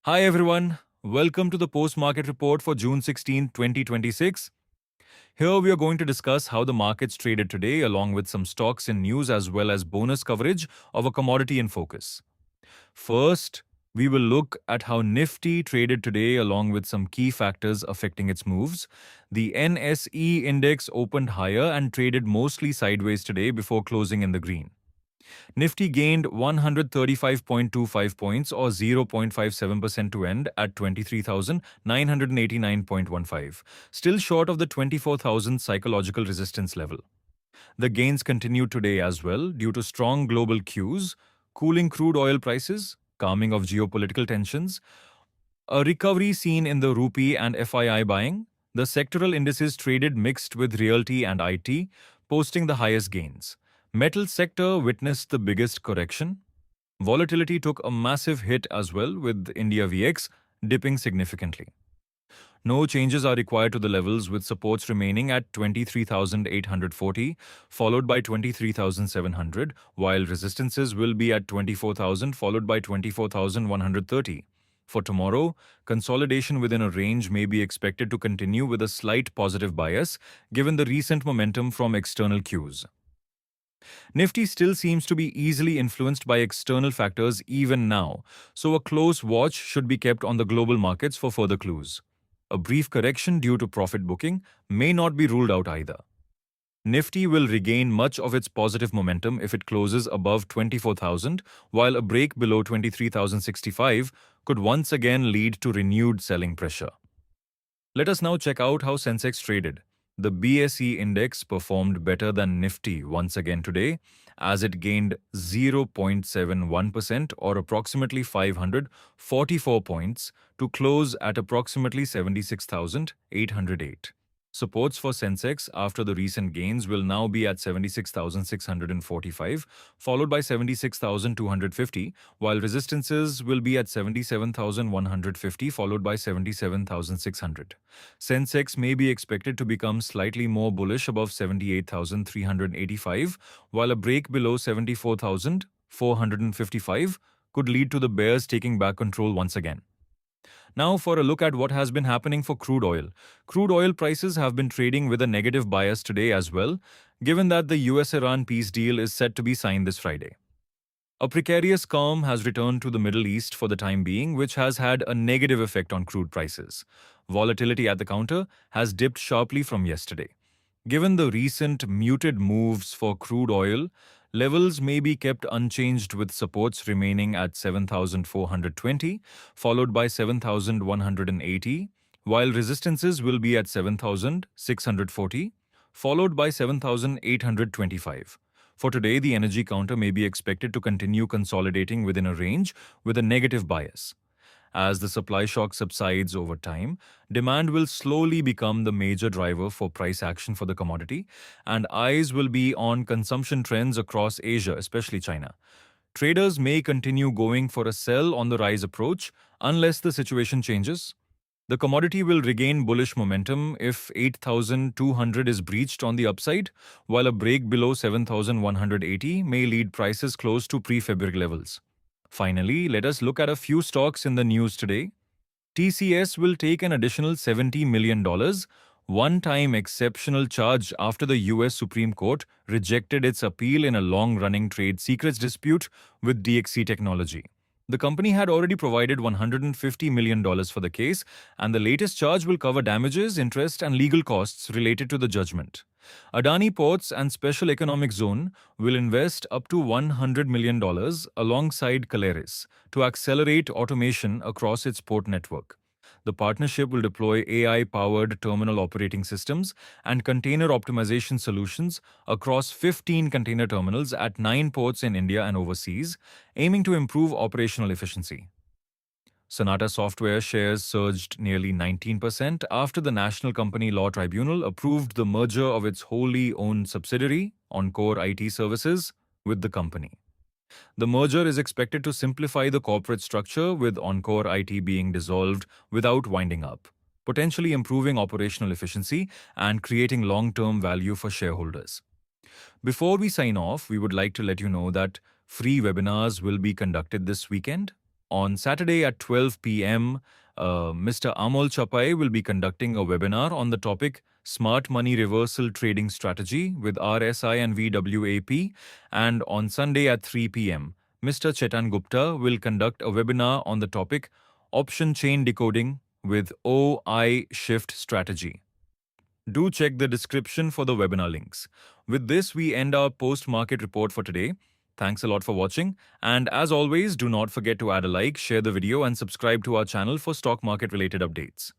Hi everyone, welcome to the post-market report for June 16, 2026. Here we are going to discuss how the markets traded today along with some stocks in news as well as bonus coverage of a commodity in focus. First, we will look at how Nifty traded today along with some key factors affecting its moves. The NSE index opened higher and traded mostly sideways today before closing in the green. Nifty gained 135.25 points or 0.57% to end at 23,989.15, still short of the 24,000 psychological resistance level. The gains continued today as well due to strong global cues, cooling crude oil prices, calming of geopolitical tensions, a recovery seen in the rupee and FII buying. The sectoral indices traded mixed with Realty and IT, posting the highest gains. Metal sector witnessed the biggest correction. Volatility took a massive hit as well, with India VX dipping significantly. No changes are required to the levels, with supports remaining at 23,840, followed by 23,700, while resistances will be at 24,000, followed by 24,130. For tomorrow, consolidation within a range may be expected to continue with a slight positive bias, given the recent momentum from external cues. Nifty still seems to be easily influenced by external factors even now, so a close watch should be kept on the global markets for further clues. A brief correction due to profit booking may not be ruled out either. Nifty will regain much of its positive momentum if it closes above 24,000, while a break below 23,065 could once again lead to renewed selling pressure. Let us now check out how Sensex traded. The BSE index performed better than Nifty once again today, as it gained 0.71% or approximately 544 points to close at approximately 76,808. Supports for Sensex after the recent gains will now be at 76,645, followed by 76,250, while resistances will be at 77,150, followed by 77,600. Sensex may be expected to become slightly more bullish above 78,385, while a break below 74,455 could lead to the bears taking back control once again. Now for a look at what has been happening for crude oil. Crude oil prices have been trading with a negative bias today as well, given that the US-Iran peace deal is set to be signed this Friday. A precarious calm has returned to the Middle East for the time being, which has had a negative effect on crude prices. Volatility at the counter has dipped sharply from yesterday. Given the recent muted moves for crude oil, levels may be kept unchanged with supports remaining at 7,420, followed by 7,180, while resistances will be at 7,640, followed by 7,825. For today, the energy counter may be expected to continue consolidating within a range with a negative bias. As the supply shock subsides over time, demand will slowly become the major driver for price action for the commodity, and eyes will be on consumption trends across Asia, especially China. Traders may continue going for a sell on the rise approach unless the situation changes. The commodity will regain bullish momentum if 8,200 is breached on the upside, while a break below 7,180 may lead prices close to pre-February levels. Finally, let us look at a few stocks in the news today. TCS will take an additional $70 million one-time exceptional charge after the US Supreme Court rejected its appeal in a long-running trade secrets dispute with DXC Technology. The company had already provided $150 million for the case, and the latest charge will cover damages, interest, and legal costs related to the judgment. Adani Ports and Special Economic Zone will invest up to $100 million alongside Caleres to accelerate automation across its port network. The partnership will deploy AI-powered terminal operating systems and container optimization solutions across 15 container terminals at 9 ports in India and overseas, aiming to improve operational efficiency. Sonata Software shares surged nearly 19% after the National Company Law Tribunal approved the merger of its wholly owned subsidiary, Encore IT Services, with the company. The merger is expected to simplify the corporate structure, with Encore IT being dissolved without winding up, potentially improving operational efficiency and creating long-term value for shareholders. Before we sign off, we would like to let you know that free webinars will be conducted this weekend. On Saturday at 12 p.m., Mr. Amol Chapai will be conducting a webinar on the topic Smart Money Reversal Trading Strategy with RSI and VWAP. And on Sunday at 3 p.m., Mr. Chetan Gupta will conduct a webinar on the topic Option Chain Decoding with OI Shift Strategy. Do check the description for the webinar links. With this, we end our post-market report for today. Thanks a lot for watching. And as always, do not forget to add a like, share the video, and subscribe to our channel for stock market related updates.